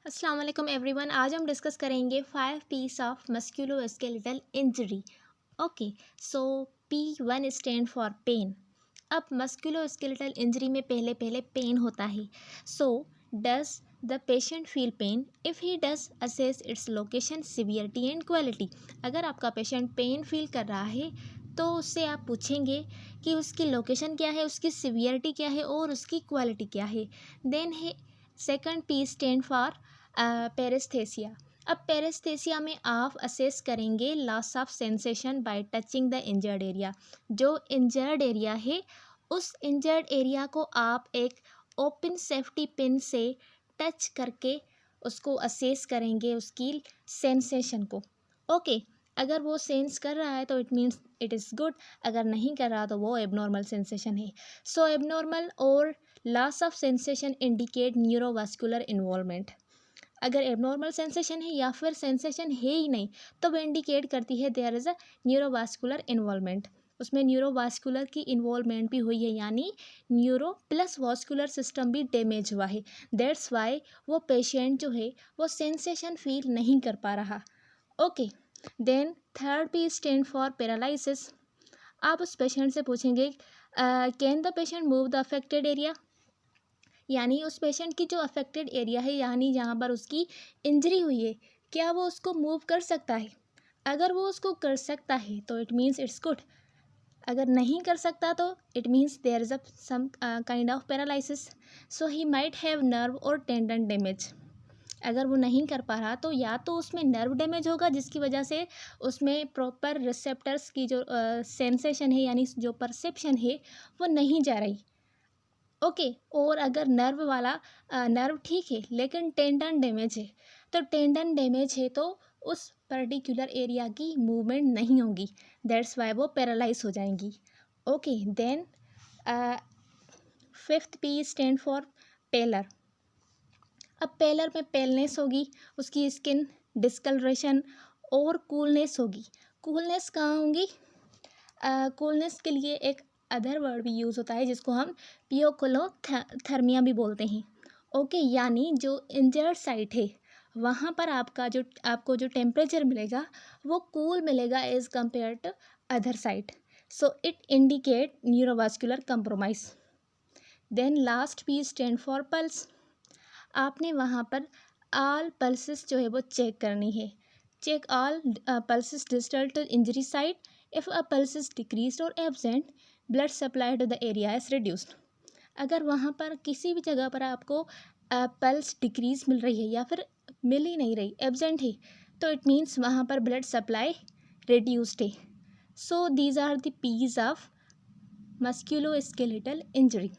अस्सलाम वालेकुम एवरीवन। आज हम डिस्कस करेंगे 5 P's of musculoskeletal injury. Okay, so P1 stand for pain. अब मस्कुलोस्केलेटल इंजरी में पहले पहले पेन होता है। So does the patient feel pain? If he does, assess its location, severity and quality. अगर आपका पेशेंट पेन फील कर रहा है तो उससे आप पूछेंगे कि उसकी लोकेशन क्या है, उसकी सिवियरिटी क्या है और उसकी क्वालिटी क्या है। देन है second P stand for paraesthesia. अब पेरेस्थेसिया में आप असेस करेंगे loss of sensation bye touching the injured area. जो इंजर्ड एरिया है उस इंजर्ड एरिया को आप एक ओपन सेफ्टी पिन से टच करके उसको असेस करेंगे, उसकी सेंसेशन को। ओके, अगर वो सेंस कर रहा है तो it means it is good, अगर नहीं कर रहा तो वो एबनॉर्मल सेंसेशन है। सो एबनॉर्मल और loss of sensation indicate neurovascular involvement. अगर एबनॉर्मल सेंसेशन है या फिर सेंसेशन है ही नहीं तो वो इंडिकेट करती है there is a neurovascular involvement. उसमें न्यूरोवास्कुलर की इन्वॉल्वमेंट भी हुई है, यानी न्यूरो प्लस वास्कुलर सिस्टम भी डैमेज हुआ है। दैट्स वाई वो पेशेंट जो है वो सेंसेशन फील नहीं कर पा रहा। Okay, then third P stand for paralysis. आप उस पेशेंट से पूछेंगे can the patient move the affected area, यानी उस पेशेंट की जो अफेक्टेड एरिया है, यानी जहाँ पर उसकी इंजरी हुई है, क्या वो उसको मूव कर सकता है। अगर वो उसको कर सकता है तो इट मीन्स इट्स गुड, अगर नहीं कर सकता तो it means there is a some kind of paralysis. So he might have nerve और टेंडन डैमेज। अगर वो नहीं कर पा रहा तो या तो उसमें नर्व डैमेज होगा जिसकी वजह से उसमें प्रॉपर रिसेप्टर्स की जो सेंसेशन है, यानी जो परसेप्शन है वो नहीं जा रही। ओके, और अगर नर्व ठीक है लेकिन टेंडन डैमेज है, तो टेंडन डैमेज है तो उस पर्टिकुलर एरिया की मूवमेंट नहीं होगी। दैट्स वाई वो पैरालाइज हो जाएंगी। Okay, then fifth P stand for pallor. अब पेलर में पेलनेस होगी, उसकी स्किन डिस्कलरेशन और कूलनेस होगी। कूलनेस कहाँ होंगी? कूलनेस के लिए एक अदर वर्ड भी यूज़ होता है जिसको हम पियोकोलोथर्मिया भी बोलते हैं। ओके, यानी जो इंजर्ड साइट है वहाँ पर आपको जो टेम्परेचर मिलेगा वो कूल मिलेगा as compare to other site. So it indicate neurovascular compromise. Then last P stand for pulse. आपने वहाँ पर ऑल पल्सेस जो है वो चेक करनी है। Check all pulses distal to injury site. If a pulse is decrease और absent, blood supply to the area is reduced. अगर वहाँ पर किसी भी जगह पर आपको पल्स डिक्रीज मिल रही है या फिर मिल ही नहीं रही, एब्सेंट है, तो इट मीन्स वहाँ पर ब्लड सप्लाई रिड्यूस्ड है। So these are the P's of musculoskeletal injury.